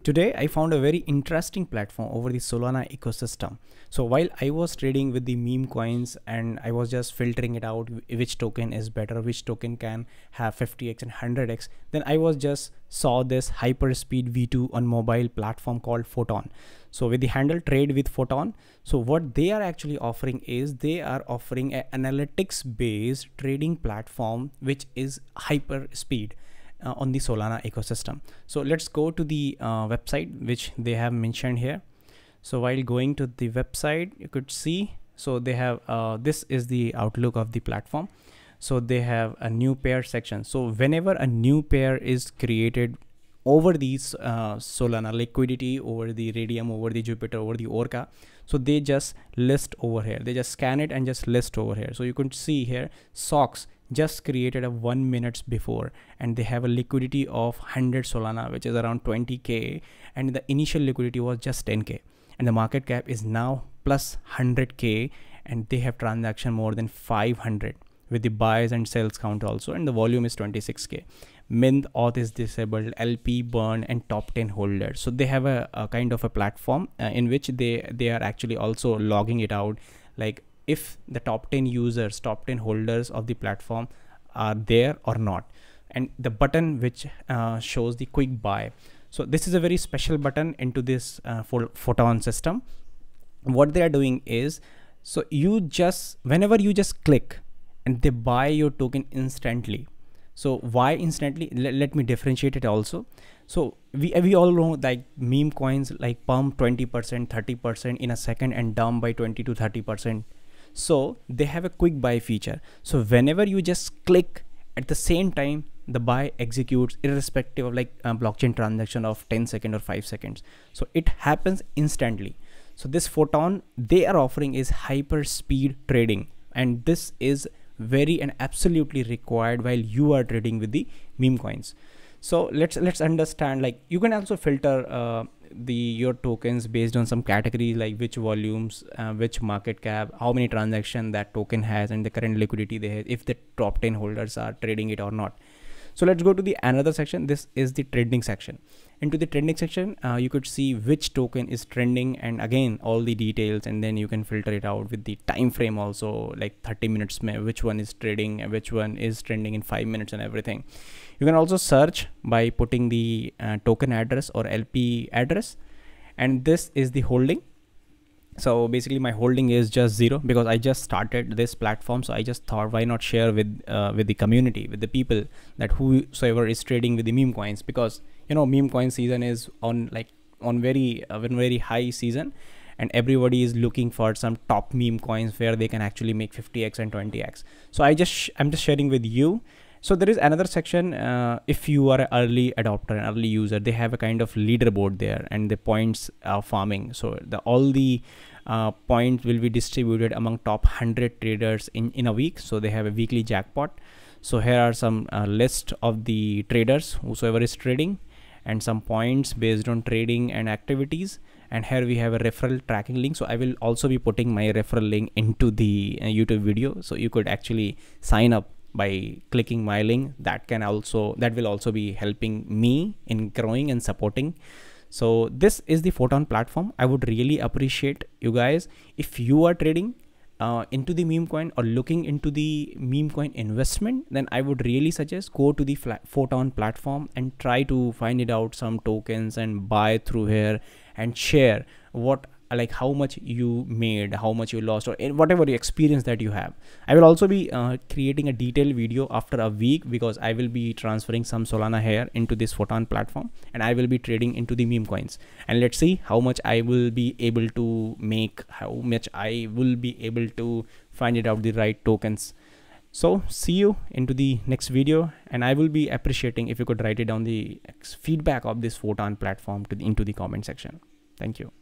Today, I found a very interesting platform over the Solana ecosystem. So while I was trading with the meme coins and I was just filtering it out, which token is better, which token can have 50x and 100x, then I was just saw this hyperspeed V2 on mobile platform called Photon. So with the handle trade with Photon, so what they are actually offering is they are offering an analytics based trading platform, which is hyperspeed. On the Solana ecosystem. So let's go to the website which they have mentioned here. So while going to the website, you could see, so they have this is the outlook of the platform. So they have a new pair section. So whenever a new pair is created over these Solana liquidity, over the Radium, over the Jupiter, over the Orca, so they just list over here. They just scan it and just list over here. So you can see here SOX just created a 1 minute before, and they have a liquidity of 100 Solana, which is around 20k, and the initial liquidity was just 10k, and the market cap is now plus 100k, and they have transaction more than 500 with the buys and sales count also, and the volume is 26k. Mint auth is disabled, LP burn, and top 10 holders. So they have a kind of a platform in which they are actually also logging it out, like if the top 10 users, top 10 holders of the platform are there or not, and the button which shows the quick buy. So this is a very special button into this Photon system. What they are doing is, so you just, whenever you just click and they buy your token instantly. So why instantly? Let me differentiate it also. So we all know, like meme coins like pump 20%, 30% in a second and dump by 20 to 30%. So they have a quick buy feature. So whenever you just click, at the same time the buy executes, irrespective of like blockchain transaction of 10 seconds or 5 seconds. So it happens instantly. So this Photon they are offering is hyper speed trading, and this is very and absolutely required while you are trading with the meme coins. So let's understand, like you can also filter your tokens based on some categories, like which volumes, which market cap, how many transactions that token has, and the current liquidity they have, if the top 10 holders are trading it or not. So let's go to the another section. This is the trending section. Into the trending section, you could see which token is trending, and again all the details, and then you can filter it out with the time frame also, like 30 minutes, which one is trading and which one is trending in 5 minutes and everything. You can also search by putting the token address or LP address, and this is the holding. So basically my holding is just 0 because I just started this platform. So I just thought, why not share with the community, with the people, that whosoever is trading with the meme coins, because you know meme coin season is on very high season, and everybody is looking for some top meme coins where they can actually make 50x and 20x. So I'm just sharing with you. So there is another section, if you are an early adopter, an early user, they have a kind of leaderboard there, and the points are farming. So all the points will be distributed among top 100 traders in a week. So they have a weekly jackpot. So here are some list of the traders, whosoever is trading, and some points based on trading and activities. And here we have a referral tracking link. So I will also be putting my referral link into the YouTube video. So you could actually sign up by clicking my link. That will also be helping me in growing and supporting. So this is the Photon platform. I would really appreciate you guys, if you are trading into the meme coin or looking into the meme coin investment, then I would really suggest go to the Photon platform and try to find it out some tokens and buy through here, and share like how much you made, how much you lost, or whatever the experience that you have. I will also be creating a detailed video after a week, because I will be transferring some Solana here into this Photon platform, and I will be trading into the meme coins, and let's see how much I will be able to make, how much I will be able to find it out the right tokens. So see you into the next video, and I will be appreciating if you could write it down the feedback of this Photon platform into the comment section. Thank you.